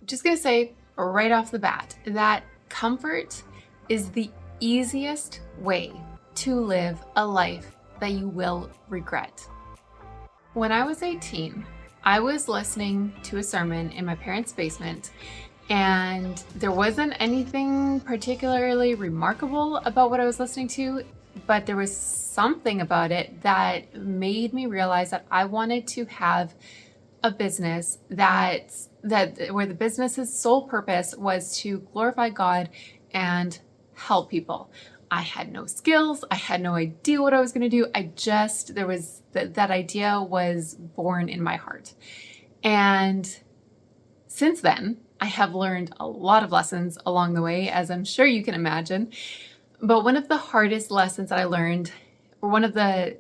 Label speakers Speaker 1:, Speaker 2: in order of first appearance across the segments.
Speaker 1: Just gonna say right off the bat that comfort is the easiest way to live a life that you will regret. When I was 18, I was listening to a sermon in my parents' basement, and there wasn't anything particularly remarkable about what I was listening to, but there was something about it that made me realize that I wanted to have a business that where the business's sole purpose was to glorify God and help people. I had no skills. I had no idea what I was going to do. That idea was born in my heart. And since then, I have learned a lot of lessons along the way, as I'm sure you can imagine. But one of the hardest lessons that I learned, or one of the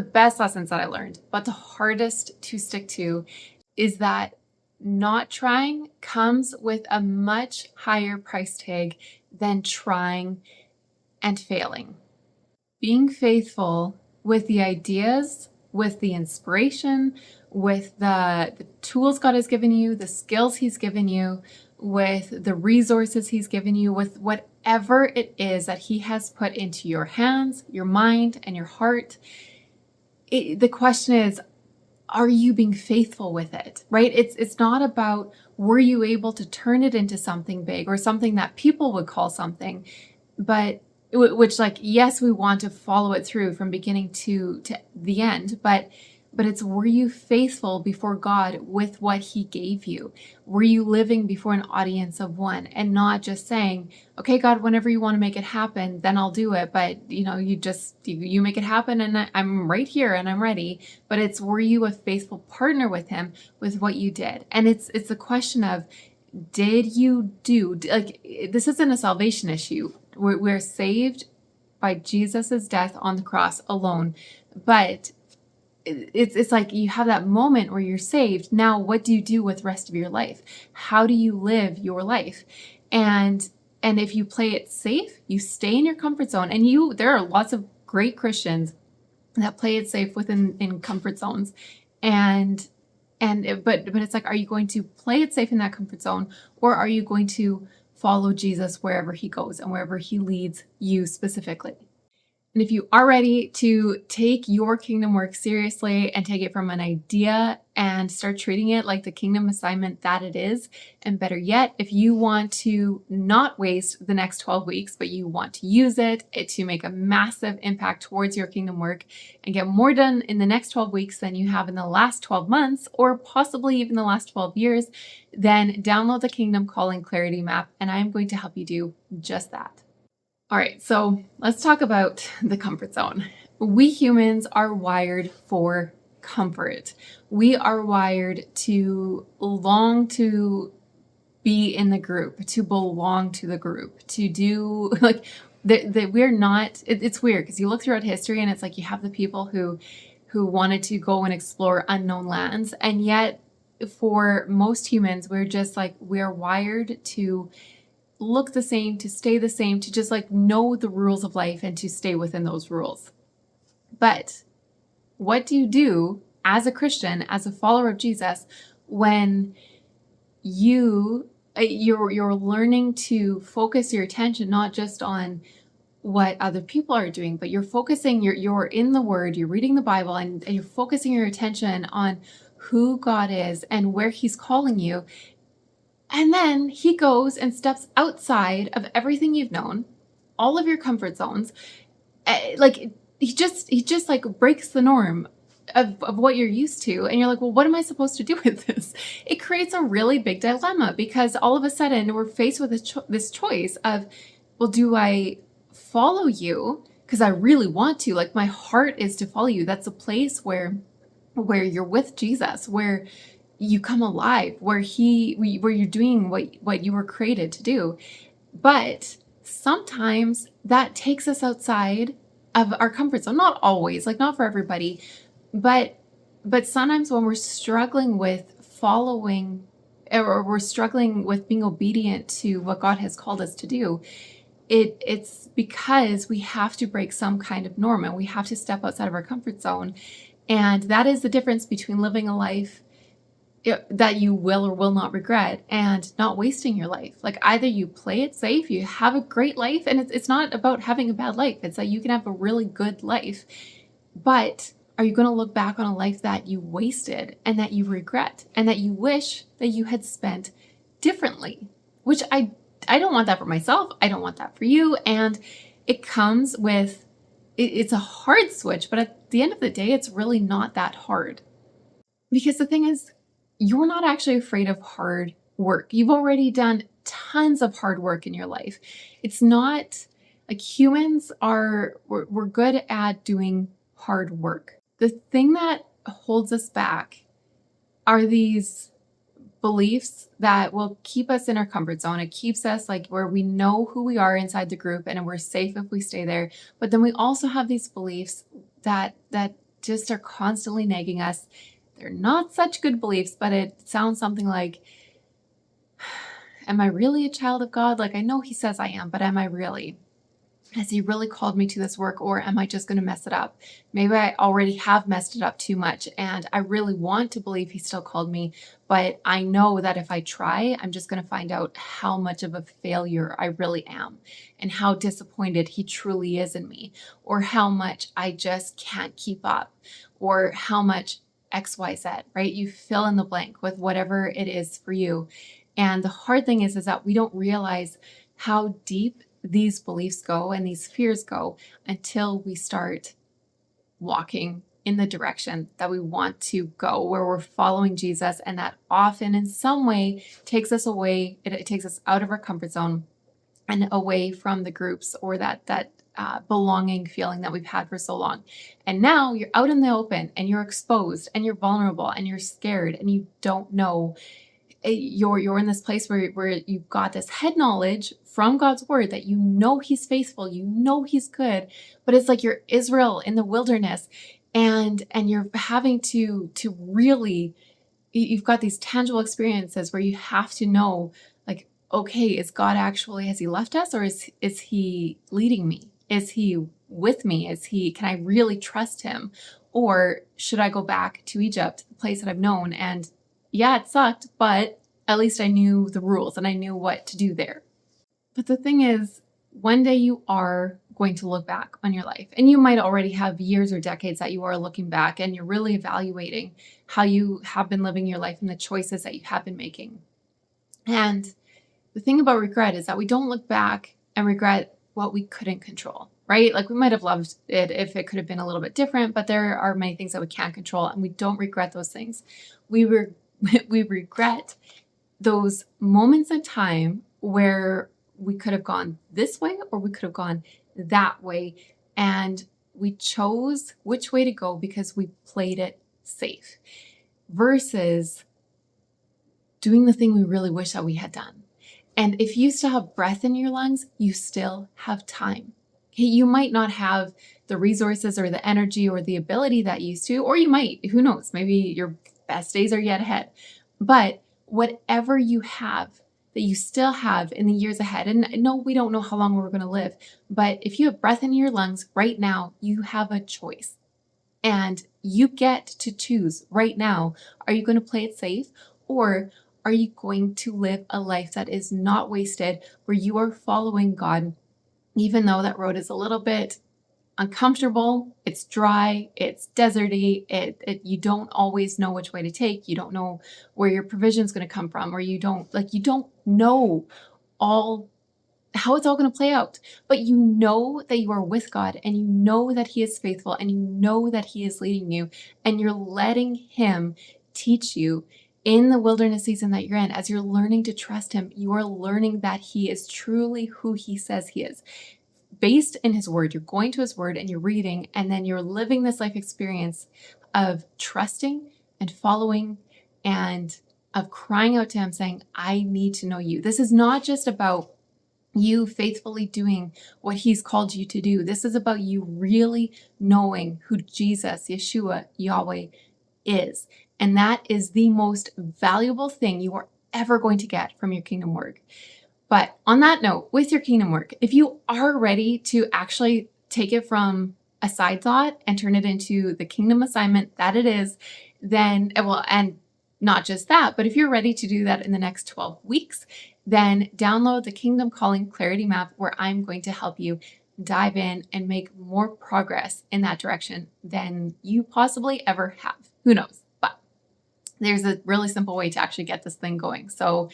Speaker 1: best lessons that I learned, but the hardest to stick to, is that not trying comes with a much higher price tag than trying and failing. Being faithful with the ideas, with the inspiration, with the tools God has given you, the skills He's given you, with the resources He's given you, with whatever it is that He has put into your hands, your mind, and your heart. The question is, are you being faithful with it, right? It's not about, were you able to turn it into something big or something that people would call something, but yes, we want to follow it through from beginning to the end, but it's, were you faithful before God with what He gave you? Were you living before an audience of one and not just saying, okay, God, whenever you want to make it happen, then I'll do it. But you make it happen and I'm right here and I'm ready. But it's, were you a faithful partner with Him with what you did? And it's a question of, did you do, like, this isn't a salvation issue. We're saved by Jesus's death on the cross alone. But it's like you have that moment where you're saved. Now, what do you do with the rest of your life? How do you live your life? And if you play it safe, you stay in your comfort zone. And there are lots of great Christians that play it safe in comfort zones. But it's like, are you going to play it safe in that comfort zone, or are you going to follow Jesus wherever He goes and wherever He leads you specifically? And if you are ready to take your kingdom work seriously and take it from an idea and start treating it like the kingdom assignment that it is, and better yet, if you want to not waste the next 12 weeks, but you want to use it to make a massive impact towards your kingdom work and get more done in the next 12 weeks than you have in the last 12 months, or possibly even the last 12 years, then download the Kingdom Calling Clarity Map, and I'm going to help you do just that. All right, so let's talk about the comfort zone. We humans are wired for comfort. We are wired to long to be in the group, to belong to the group, to do we're not, it's weird because you look throughout history and it's like you have the people who wanted to go and explore unknown lands. And yet for most humans, we're wired to look the same, to stay the same, to just know the rules of life and to stay within those rules. But what do you do as a Christian, as a follower of Jesus, when you're learning to focus your attention not just on what other people are doing, but you're focusing, you're in the Word, you're reading the Bible, and you're focusing your attention on who God is and where He's calling you. And then He goes and steps outside of everything you've known, all of your comfort zones. He just breaks the norm of what you're used to. And you're like, well, what am I supposed to do with this? It creates a really big dilemma, because all of a sudden we're faced with this choice of, well, do I follow you because I really want to? Like, my heart is to follow you. That's a place where you're with Jesus, where you come alive, where you're doing what you were created to do. But sometimes that takes us outside of our comfort zone. Not always, not for everybody, but sometimes when we're struggling with following, or we're struggling with being obedient to what God has called us to do, it's because we have to break some kind of norm and we have to step outside of our comfort zone. And that is the difference between living a life that you will or will not regret, and not wasting your life. Like, either you play it safe, you have a great life, and it's not about having a bad life. It's that you can have a really good life. But are you going to look back on a life that you wasted and that you regret and that you wish that you had spent differently? Which I don't want that for myself. I don't want that for you. And it comes with, it's a hard switch, but at the end of the day, it's really not that hard. Because the thing is, you're not actually afraid of hard work. You've already done tons of hard work in your life. It's not like humans are, we're good at doing hard work. The thing that holds us back are these beliefs that will keep us in our comfort zone. It keeps us like where we know who we are inside the group and we're safe if we stay there. But then we also have these beliefs that just are constantly nagging us. They're not such good beliefs, but it sounds something like, am I really a child of God? Like, I know he says I am, but am I really? Has he really called me to this work, or am I just going to mess it up? Maybe I already have messed it up too much and I really want to believe he still called me, but I know that if I try, I'm just going to find out how much of a failure I really am and how disappointed he truly is in me, or how much I just can't keep up, or how much XYZ, right? You fill in the blank with whatever it is for you. And the hard thing is that we don't realize how deep these beliefs go and these fears go until we start walking in the direction that we want to go, where we're following Jesus. And that often in some way takes us away. It takes us out of our comfort zone and away from the groups or that belonging feeling that we've had for so long. And now you're out in the open and you're exposed and you're vulnerable and you're scared and you don't know. You're in this place where you've got this head knowledge from God's word that you know he's faithful, you know he's good, but it's like you're Israel in the wilderness, and you're having to really, you've got these tangible experiences where you have to know, like, okay, is God actually, has he left us, or is he leading me? Is he with me? Can I really trust him? Or should I go back to Egypt, the place that I've known, and yeah, it sucked, but at least I knew the rules and I knew what to do there. But the thing is, one day you are going to look back on your life, and you might already have years or decades that you are looking back and you're really evaluating how you have been living your life and the choices that you have been making. And the thing about regret is that we don't look back and regret what we couldn't control, right? Like, we might have loved it if it could have been a little bit different, but there are many things that we can't control, and we don't regret those things. We regret those moments in time where we could have gone this way or we could have gone that way, and we chose which way to go because we played it safe, versus doing the thing we really wish that we had done. And if you still have breath in your lungs, you still have time. Okay, you might not have the resources or the energy or the ability that you used to, or you might, who knows, maybe your best days are yet ahead. But whatever you have that you still have in the years ahead, and no, we don't know how long we're going to live, but if you have breath in your lungs right now, you have a choice. And you get to choose right now. Are you going to play it safe, or are you going to live a life that is not wasted, where you are following God, even though that road is a little bit uncomfortable, it's dry, it's deserty, you don't always know which way to take, you don't know where your provision is going to come from, or you don't know all how it's all going to play out, but you know that you are with God, and you know that he is faithful, and you know that he is leading you, and you're letting him teach you in the wilderness season that you're in. As you're learning to trust him, you are learning that he is truly who he says he is. Based in his word, you're going to his word and you're reading, and then you're living this life experience of trusting and following and of crying out to him saying, I need to know you. This is not just about you faithfully doing what he's called you to do. This is about you really knowing who Jesus, Yeshua, Yahweh is. And that is the most valuable thing you are ever going to get from your kingdom work. But on that note, with your kingdom work, if you are ready to actually take it from a side thought and turn it into the kingdom assignment that it is, then, well, and Not just that, but if you're ready to do that in the next 12 weeks, then download the Kingdom Calling Clarity Map, where I'm going to help you dive in and make more progress in that direction than you possibly ever have. Who knows? But there's a really simple way to actually get this thing going. So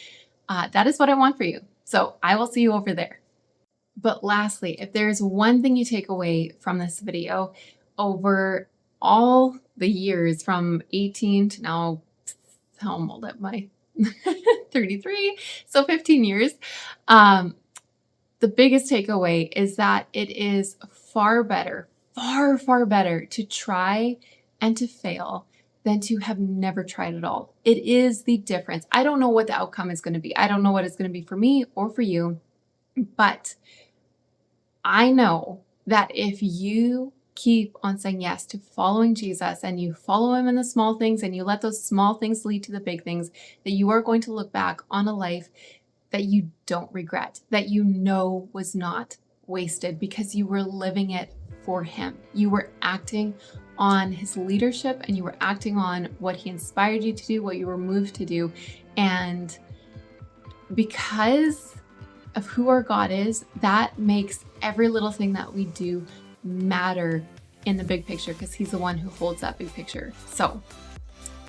Speaker 1: that is what I want for you. So I will see you over there. But lastly, if there's one thing you take away from this video over all the years from 18 to now, how old am I? 33, so 15 years. The biggest takeaway is that it is far better, far better to try and to fail than to have never tried at all. It is the difference. I don't know what the outcome is going to be. I don't know what it's going to be for me or for you, but I know that if you keep on saying yes to following Jesus and you follow him in the small things and you let those small things lead to the big things, that you are going to look back on a life that you don't regret, that you know was not wasted because you were living it for him. You were acting on his leadership and you were acting on what he inspired you to do, what you were moved to do. And because of who our God is, that makes every little thing that we do matter in the big picture, because he's the one who holds that big picture. So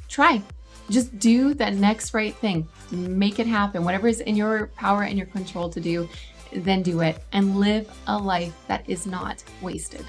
Speaker 1: try. Just do that next right thing. Make it happen. Whatever is in your power and your control to do, then do it and live a life that is not wasted.